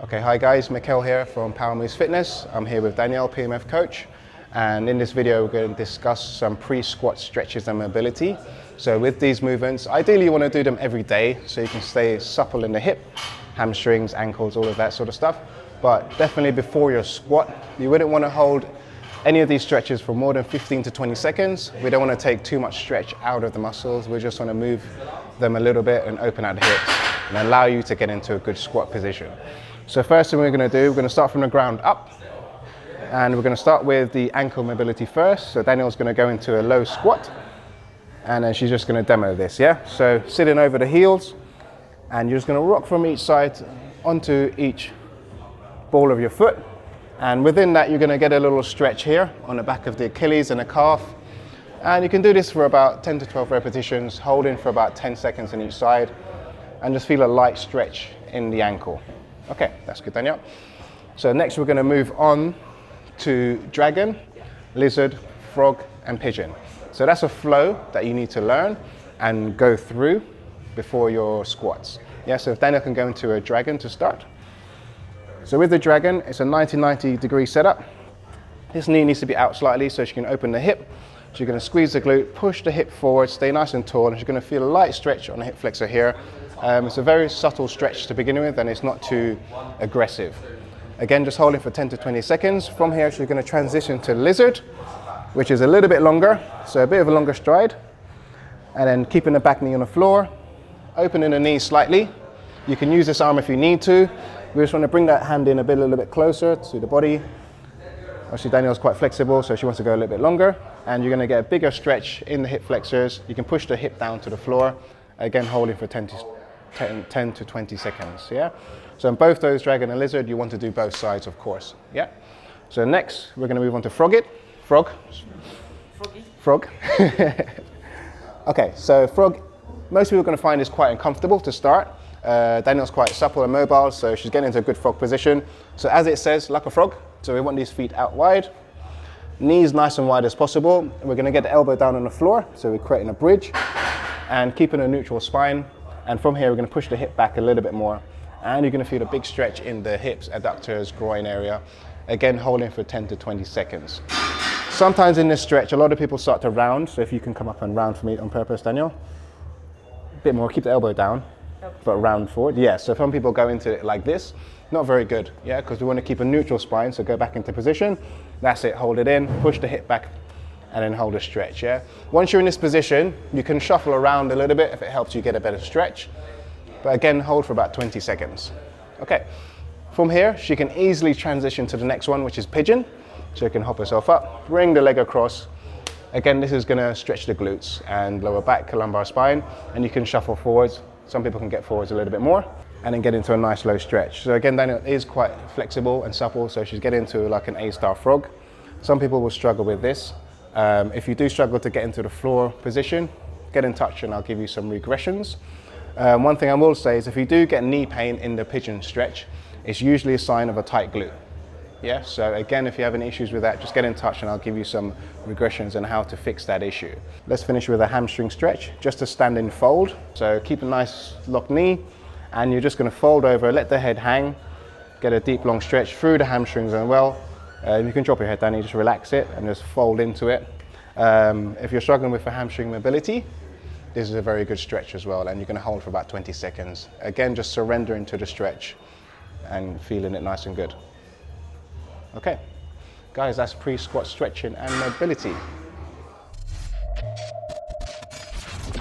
Okay, hi guys, Mikkel here from Power Moves Fitness. I'm here with Danielle, PMF coach, and in this video we're going to discuss some pre-squat stretches and mobility. So with these movements, ideally you want to do them every day so you can stay supple in the hip, hamstrings, ankles, all of that sort of stuff. But definitely before your squat, you wouldn't want to hold any of these stretches for more than 15 to 20 seconds. We don't want to take too much stretch out of the muscles. We just want to move them a little bit and open out the hips and allow you to get into a good squat position. So first thing we're going to do, we're going to start from the ground up, and we're going to start with the ankle mobility first. So Danielle's going to go into a low squat, and then she's just going to demo this, yeah? So sitting over the heels, and you're just going to rock from each side onto each ball of your foot, and within that you're going to get a little stretch here on the back of the Achilles and the calf, and you can do this for about 10 to 12 repetitions, holding for about 10 seconds on each side, and just feel a light stretch in the ankle. Okay, that's good, Danielle. So next we're going to move on to dragon, lizard, frog, and pigeon. So that's a flow that you need to learn and go through before your squats. Yeah, so if Danielle can go into a dragon to start. So with the dragon, it's a 90-90 degree setup. This knee needs to be out slightly so she can open the hip. So you're going to squeeze the glute, push the hip forward, stay nice and tall, and you're going to feel a light stretch on the hip flexor here. It's a very subtle stretch to begin with, and it's not too aggressive. Again, just holding for 10 to 20 seconds. From here, she's going to transition to lizard, which is a little bit longer, so a bit of a longer stride. And then keeping the back knee on the floor, opening the knee slightly. You can use this arm if you need to. We just want to bring that hand in a little bit closer to the body. Obviously, Danielle's quite flexible, so she wants to go a little bit longer. And you're going to get a bigger stretch in the hip flexors. You can push the hip down to the floor. Again, holding for 10 to 20 seconds, yeah? So in both those dragon and lizard, you want to do both sides, of course, yeah? So next, we're going to move on to frog. Okay, so frog, most people are going to find this quite uncomfortable to start. Danielle's quite supple and mobile, so she's getting into a good frog position. So as it says, like a frog, so we want these feet out wide, knees nice and wide as possible. We're going to get the elbow down on the floor, so we're creating a bridge and keeping a neutral spine. And from here, we're going to push the hip back a little bit more. And you're going to feel a big stretch in the hips, adductors, groin area. Again, holding for 10 to 20 seconds. Sometimes in this stretch, a lot of people start to round. So if you can come up and round for me on purpose, Danielle. A bit more, keep the elbow down, but round forward. Yeah, so some people go into it like this. Not very good, yeah, because we want to keep a neutral spine. So go back into position. That's it, hold it in, push the hip back, and then hold a stretch, yeah? Once you're in this position, you can shuffle around a little bit if it helps you get a better stretch. But again, hold for about 20 seconds. Okay, from here, she can easily transition to the next one, which is pigeon. So you can hop herself up, bring the leg across. Again, this is gonna stretch the glutes and lower back, lumbar spine, and you can shuffle forwards. Some people can get forwards a little bit more, and then get into a nice low stretch. So again, Danielle is quite flexible and supple, so she's getting into like an A-star frog. Some people will struggle with this. If you do struggle to get into the floor position, get in touch and I'll give you some regressions. One thing I will say is if you do get knee pain in the pigeon stretch, it's usually a sign of a tight glute. Yeah, so again, if you have any issues with that, just get in touch and I'll give you some regressions on how to fix that issue. Let's finish with a hamstring stretch, just a standing fold. So keep a nice locked knee, and you're just going to fold over, let the head hang, get a deep long stretch through the hamstrings as well. You can drop your head down, you just relax it and just fold into it. If you're struggling with the hamstring mobility, this is a very good stretch as well, and you're going to hold for about 20 seconds. Again, just surrendering to the stretch and feeling it nice and good. Okay, guys, that's pre-squat stretching and mobility.